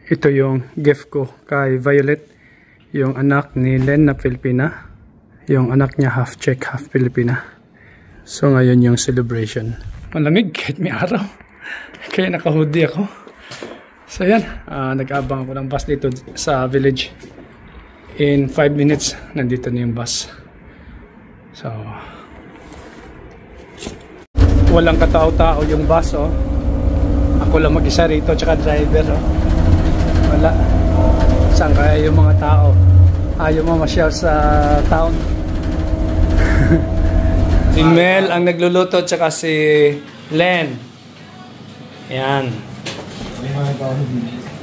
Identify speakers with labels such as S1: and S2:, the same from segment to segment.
S1: Ito yung gift ko kay Violet, yung anak ni Len na Filipina. Yung anak niya half Czech, half Filipina. So ngayon yung celebration. Malamig kahit may araw. Kaya naka-hoodie ako. So yan, nag-abang ako ng bus dito sa village. In 5 minutes, nandito na yung bus. So, walang katao-tao yung bus, oh. Ako lang mag-isa rito, tsaka driver, oh. Wala. Saan kaya yung mga tao? Ayaw mamasyal sa town. Si Mel ang nagluluto, tsaka si Len. Yan.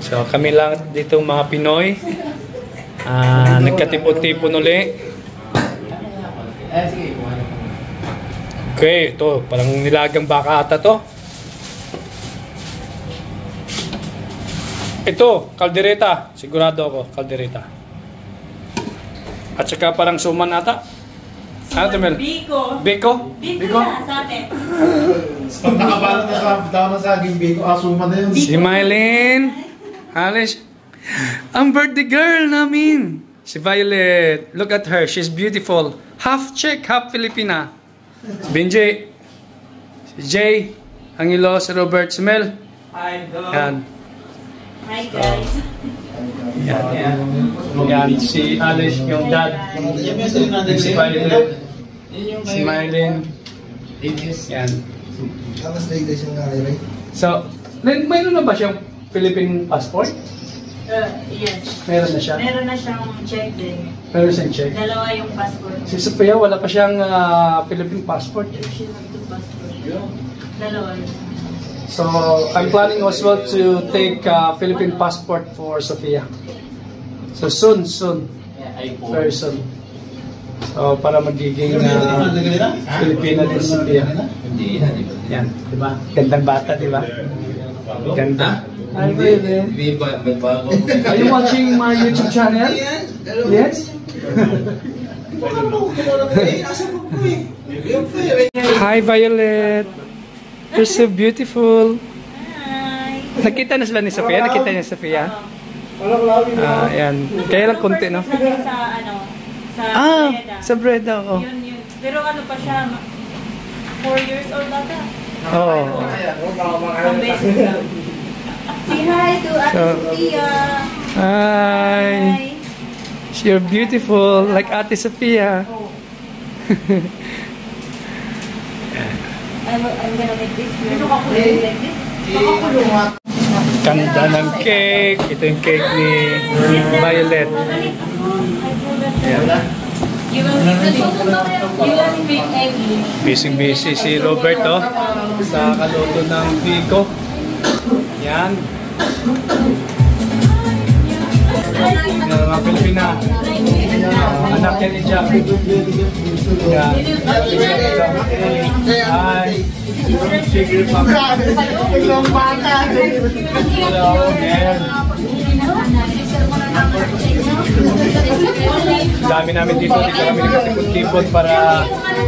S1: So kami lang dito mga Pinoy. Nagkatipon-tipon uli. Okay, ito parang nilagang baka ata to. Ito, kaldereta. Sigurado ako, kaldereta. At saka parang suman ata. Ano ito, Mel?
S2: Biko.
S1: Biko?
S2: Biko na sa atin.
S3: Pag nakabalot na daw na saging biko, asuman na yun.
S1: Si Mylene. Alice. Ang birthday girl namin. Si Violet. Look at her. She's beautiful. Half Czech, half Filipina. Si Benji. Si Jay. Angelo. Si Robert. Si Mel.
S2: Hi,
S1: Yan.
S2: Hi, guys.
S1: Yan. Yan. Si Alice, yung dad. Si Violet. Si Mylene. Yan. So, mayroon na ba siyang Philippine passport?
S2: Yes.
S1: Meron na siya?
S2: Meron na siyang check din.
S1: Meron siyang check?
S2: Dalawa yung passport.
S1: Si Sophia, wala pa siyang Philippine passport.
S2: She have two passport. Dalawa yun.
S1: So, I'm planning as well to take Philippine passport for Sophia. So, soon. Very soon. So, para magiging Filipina din si Sophia. Yan, di ba? Gandang bata, di ba? Ganda. Hi, baby. Are you watching my YouTube channel? Yes? Hi, Violet. You're so beautiful.
S2: Hi.
S1: Nakita na sila ni Sophia? Nakita niya si Sophia? Yan. Kaya lang konti, no?
S2: Sa ano? Sa Breda.
S1: Sa Breda, oo.
S2: Yun. Pero ano pa siya? 4 years old ata.
S1: Oo.
S2: Ang beses lang. Say hi to Ate Sophia.
S1: Hi. You're beautiful, like Ate Sophia.
S2: Oh. I'm gonna make this. Ito kakulong like this. Makakulong.
S1: Ganda ng cake. Ito yung cake ni Violet. Ayan.
S2: You will speak English.
S1: Busy si Robert, oh. Sa kaluto ng biko. Yan. Yan mga Pilipina. Anak yan ni Jack. Yan. Hi. Hello, man. Dami namin dito kami nagkatipon para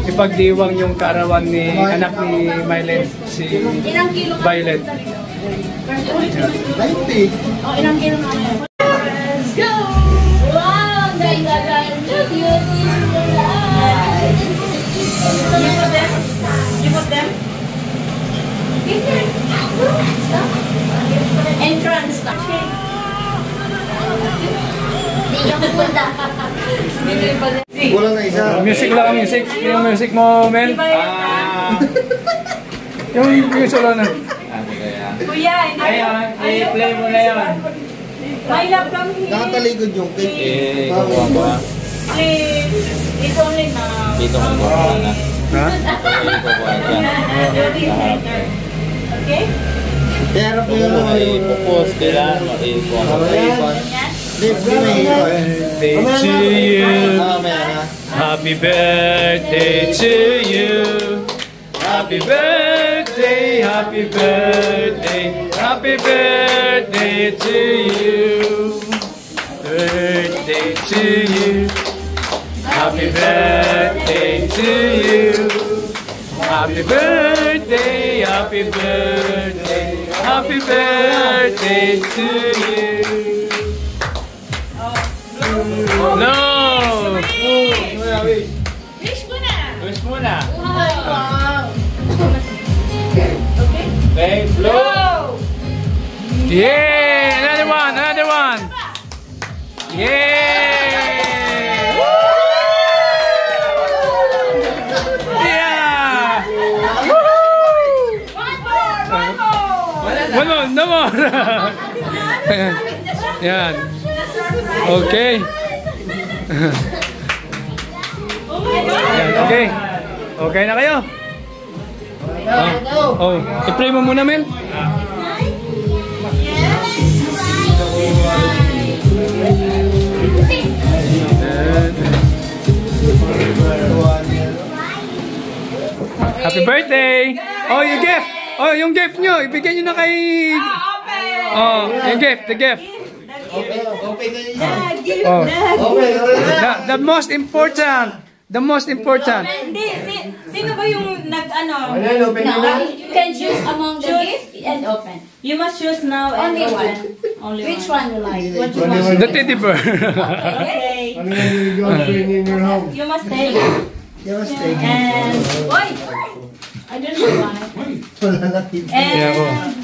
S1: ipagdiwang yung kaarawan ni anak ni Mylene, si Violet.
S3: 90.
S2: Oh, ilang kilo na yan? Let's go! Wow! You put them? Entrance.
S3: Wala na isa.
S1: Music lang, music. Yung music mo, Mel. Yung music lang na.
S2: Kuya,
S1: I-play mo na yun.
S2: my love come here.
S3: Nakataligod yung cake.
S2: Please. It's only now.
S4: Dito ka po na.
S1: Ha?
S2: Okay?
S3: Pero po yun naman yung
S4: Ipupos kailan
S3: birthday
S1: To you.
S3: Mamaya na.
S1: Happy birthday to you. Happy birthday, happy birthday, happy birthday to you. Birthday to you. Happy birthday to you. Happy birthday, happy birthday, Happy birthday to you. No.
S2: Wish mo na.
S4: Wish muna.
S2: Wow. Okay.
S4: Okay, blow.
S1: Yeah, another one, another one. Yeah. Woo! Yeah. Woo! One more, no more. Yan. Okay. Yan, okay. Okay na kayo? Oh, i-pray mo muna, Mel. Happy birthday! Oh, yung gift! Oh, yung gift nyo! Ibigay nyo na kay... Oh, yung gift, the gift. Oh. The most important. The most important.
S2: Hindi, sino ba yung nag-ano?
S5: You can choose among the gift and open.
S2: You must choose now and
S5: Only
S2: open.
S5: one.
S2: Only
S5: Which
S2: one.
S5: one you like?
S2: What you want?
S1: The teddy bear.
S2: Okay.
S3: Ano yung girlfriend in your home?
S2: You must take.
S3: Just take it.
S2: And
S5: Why? I don't know why.
S3: Wala na tip.
S1: Yeah, oh.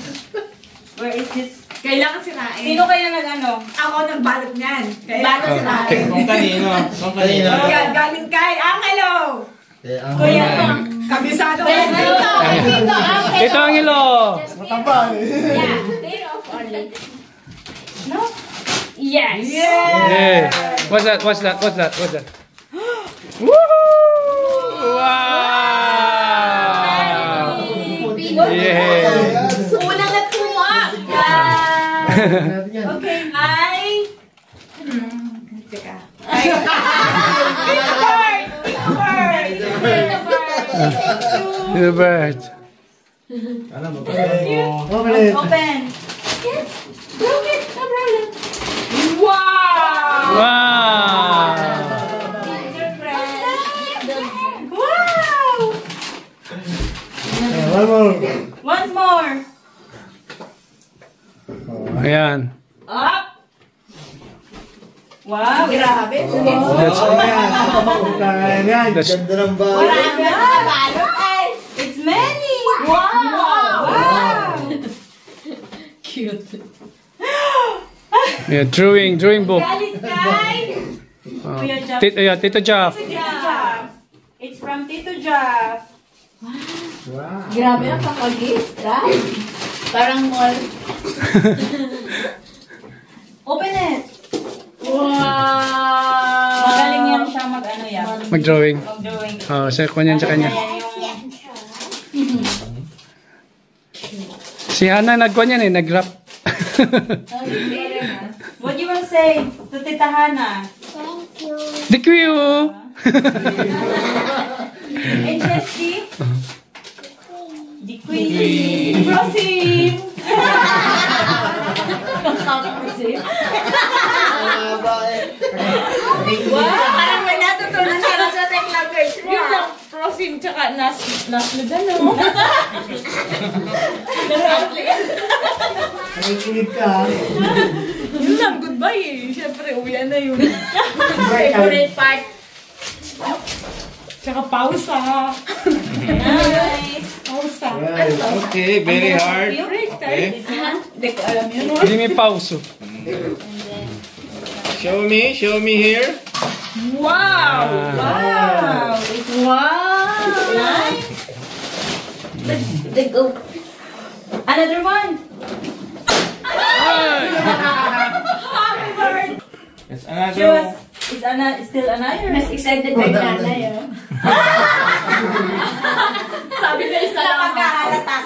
S2: where is this?
S6: Kailangan sirain.
S2: Sino kaya nag-ano?
S6: Ako nagbalot niyan.
S2: Balot
S1: Oh.
S2: sirain.
S4: Kung kanino. Kung kanino.
S6: Galing kay Angelo.
S2: Kuya.
S6: Kabisado ko
S5: Tito,
S6: sa
S1: Ito ang ilo.
S3: Mataba eh.
S5: Yeah, they're off only. No? Yes.
S1: Yeah. What's that? What's that? What's that? What's that? Woohoo! Wow! Yeah.
S6: unang natuwa. Okay, hi. Teka.
S1: The bird.
S3: Ano mo? Open it.
S2: Open.
S5: Yes. Look it, no problem.
S6: Wow!
S1: Wow!
S2: Wow!
S3: One more.
S2: Once more.
S1: Ayan.
S2: Up. Wow.
S6: Grabe.
S1: That's
S3: Ayan.
S1: That's-
S3: Ganda ng bahay.
S2: It's many.
S6: Wow!
S2: Wow.
S1: yeah, drawing book.
S6: Galit kay
S2: Kuya Jeff.
S1: Tito Jeff.
S6: Jeff.
S2: It's from Tito Jeff.
S3: Wow.
S5: Grabe ang kakag-gift, right? Parang mall.
S2: Open it.
S5: Wow!
S2: Magaling yan siya mag-ano yan.
S1: Mag-drawing.
S2: Mag-drawing.
S1: Oh, sa kanya sa kanya. Si Hana nagkuhan yan eh, nag-rap.
S2: What do you want to say to Tita Hana?
S1: Thank you.
S2: And Jessie? The Queen. Prosim.
S6: Parang may natutunan sila sa tech language mo. Yun lang, prosim tsaka nasludan.
S3: Nakikinig ka.
S6: Yun lang, goodbye eh. Siyempre, uwian na yun.
S5: Favorite part.
S6: Tsaka pausa.
S2: Nice.
S6: Pausa.
S4: Okay, very hard. Okay.
S6: Hindi ko alam yun.
S1: Hindi may pauso.
S4: Show me here.
S6: Wow!
S2: Wow.
S6: Wow!
S2: Nice.
S5: The go.
S2: Another one.
S4: It's
S2: She
S4: another.
S2: was, still another.
S5: Mas excited kay nanay, oh.
S6: Sabi na isa lang.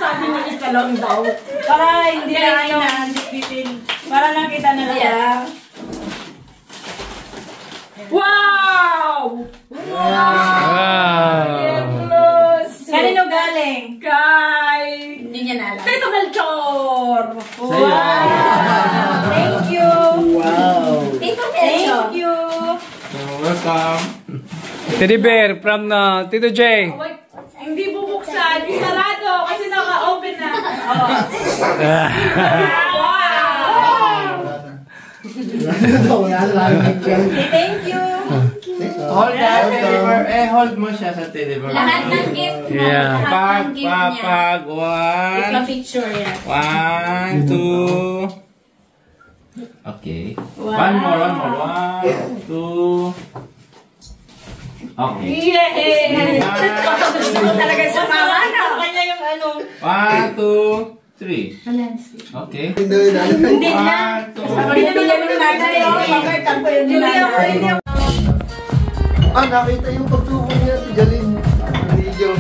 S6: Sabi na isa lang daw.
S2: Para hindi na inaantipitin. Para nakita na lang.
S5: Yeah.
S6: Wow!
S1: Wow.
S2: Kanino galing?
S6: Kay...
S5: Hindi niya na alam.
S6: Tito Melchor!
S2: Wow. Thank you.
S3: Wow.
S5: Tito Melchor.
S2: Thank you.
S4: You're welcome.
S1: Teddy bear from Tito J.
S6: Wait, hindi bubuksan. Isarado kasi naka-open na.
S2: Thank you.
S4: Hold that teddy bear. Hold mo siya sa teddy bear.
S5: Lahat ng gift mo.
S1: Yeah.
S5: Lahat ng gift niya.
S4: Pag,
S5: Take a
S4: 1,
S5: picture yan.
S4: 1, 2. Okay. One more. 1, 2. Okay.
S2: Yay! Gusto ko talaga sa mama na. Kanya yung ano.
S4: 1, 2, 3. Okay.
S2: Hindi na.
S4: 1, 2.
S2: Hindi naman yung nanay. Pagkartan ko yung nanay.
S3: Nakita yung pagtubo niya si Jalyn. Video.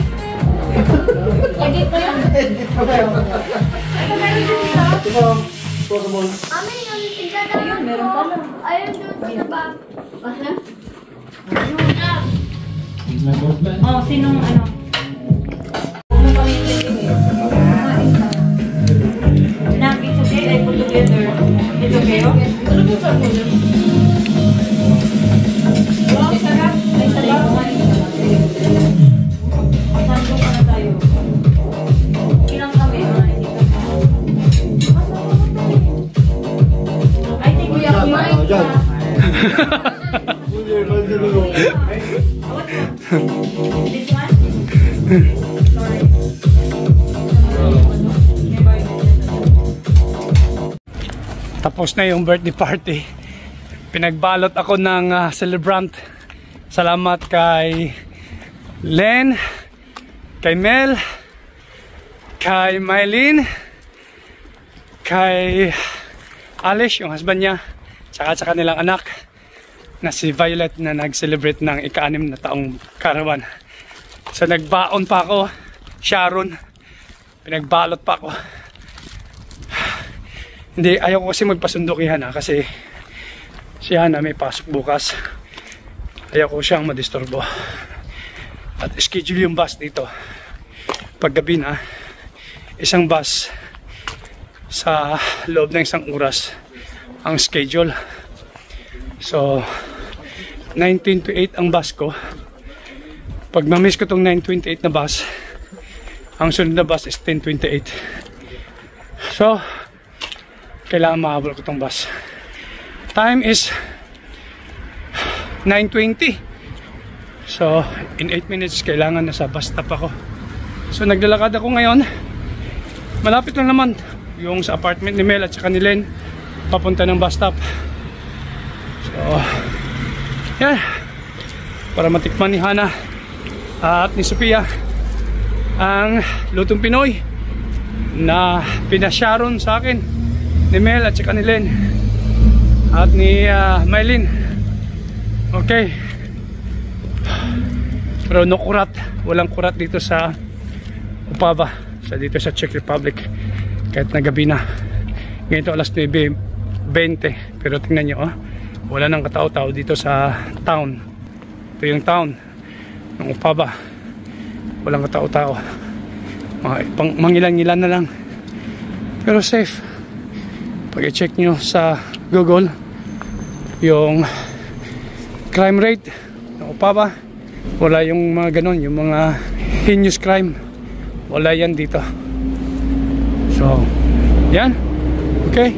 S5: Edit mo yan.
S2: Ayun, meron pala.
S5: Ayun doon sa bag. Aha.
S2: Oh, sinong ano? Na, it's okay. I put together. It's okay, oh? Wow, sarap. Ay, sarap. Sando ka na tayo. Ilang kami? I think we have mine. This one? Sorry.
S1: Tapos na yung birthday party. Pinagbalot ako ng celebrant. Salamat kay Len, kay Mel, kay Mylene, kay Alice, yung husband niya, tsaka sa kanilang anak na si Violet na nag-celebrate ng ika-6 na taong karawan. So nagbaon pa ako, Sharon, pinagbalot pa ako. Hindi, ayaw ko kasi magpasundo kay Hana kasi si Hana may pasok bukas. Ayaw ko siyang madisturbo. At schedule yung bus dito. Paggabi na, isang bus sa loob ng isang oras ang schedule. So 9:28 ang bus ko. Pag ma-miss ko tong 9:28 na bus, ang sunod na bus is 10:28. So kailangan mahabol ko tong bus. Time is 9:20. So in 8 minutes kailangan nasa bus stop ako. So naglalakad ako ngayon. Malapit lang naman yung sa apartment ni Mel at saka ni Len papunta ng bus stop. So yan, para matikman ni Hana at ni Sophia ang lutong Pinoy na pinasyaron sa akin ni Mel at saka ni Len at ni Mylene. Okay, pero no kurat, walang kurat dito sa Opava, dito sa Czech Republic kahit na gabi na. Ngayon ito alas 9:20, pero tingnan nyo, wala nang katao-tao dito sa town. Ito yung town ng Opava, walang katao-tao, mangilan-ngilan na lang, pero safe. Pag i-check nyo sa Google yung crime rate ng Opava, wala yung mga ganon, yung mga heinous crime, wala yan dito. So yan, okay.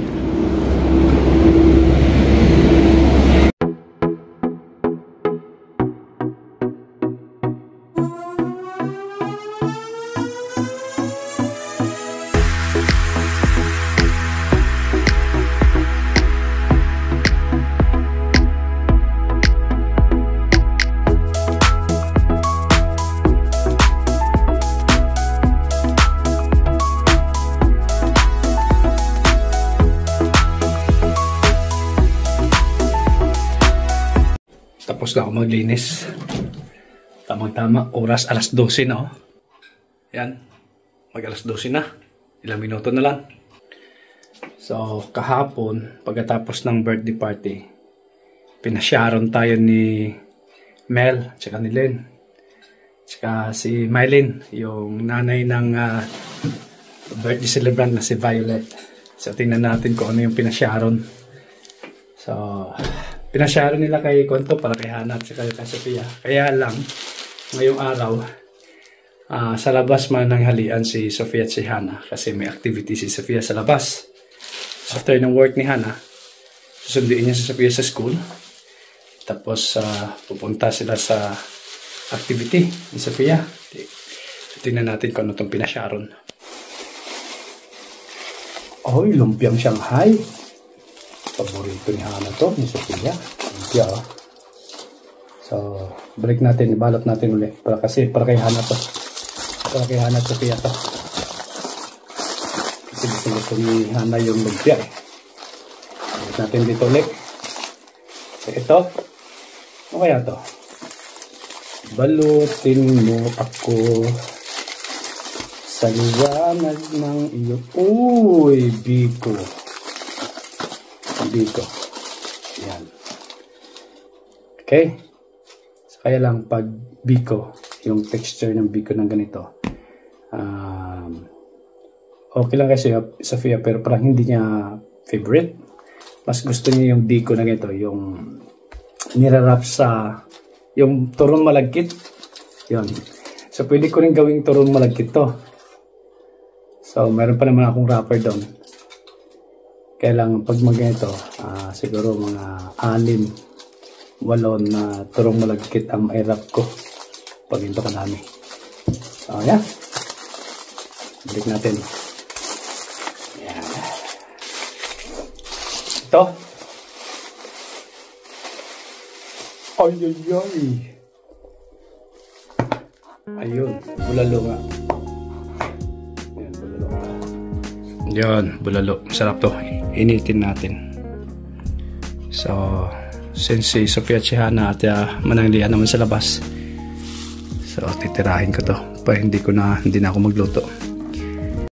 S1: Tapos na ako maglinis. Tamang-tama, oras alas 12 na, oh. Yan, mag alas 12 na. Ilang minuto na lang. So kahapon, pagkatapos ng birthday party, pinasyaron tayo ni Mel tsaka ni Len tsaka si Mylene, yung nanay ng birthday celebrant na si Violet. So tingnan natin kung ano yung pinasyaron. So pinasyaron nila kay Konto para kay Hana at kay Sophia. Kaya lang, ngayong araw, sa labas mananghalian si Sofia at si Hana kasi may activity si Sofia sa labas. So after ng work ni Hana, susunduin niya si Sofia sa school. Tapos pupunta sila sa activity ni Sofia. So, tingnan natin kung ano itong pinasyaron. Oy, lumpiang Shanghai. Paborito ni Hana to, ni Sofia. Lumpia, oh. So, balik natin, ibalot natin ulit. Para kay Hana to. Para kay Hana at Sofia to. Kasi gusto ni Hana yung lumpia eh. Balik natin dito ulit. So, ito. Ano kaya to? Balutin mo ako sa liwanag ng iyo. Uy, biko. Biko. Yan. Okay. So, kaya lang pag biko, yung texture ng biko ng ganito, okay lang kasi Sofia, pero parang hindi niya favorite. Mas gusto niya yung biko na ganito, yung nirarap sa yung turong malagkit. Yun. So, pwede ko rin gawing turong malagkit to. So, meron pa naman akong wrapper doon. Kaya lang, pag mag-ito, siguro mga 6, 8 na turong malagkit ang i-wrap ko. Pag ito kadami. So, yan. Balik natin. Yan. Ito. Ay, ay, ay. Ayun, bulalo nga. Ayan, bulalo nga. Yan, bulalo. Masarap to. Initin natin. So, since si Sofia at si Hana at mananglian naman sa labas, so, titirahin ko to. Pa hindi na ako magluto.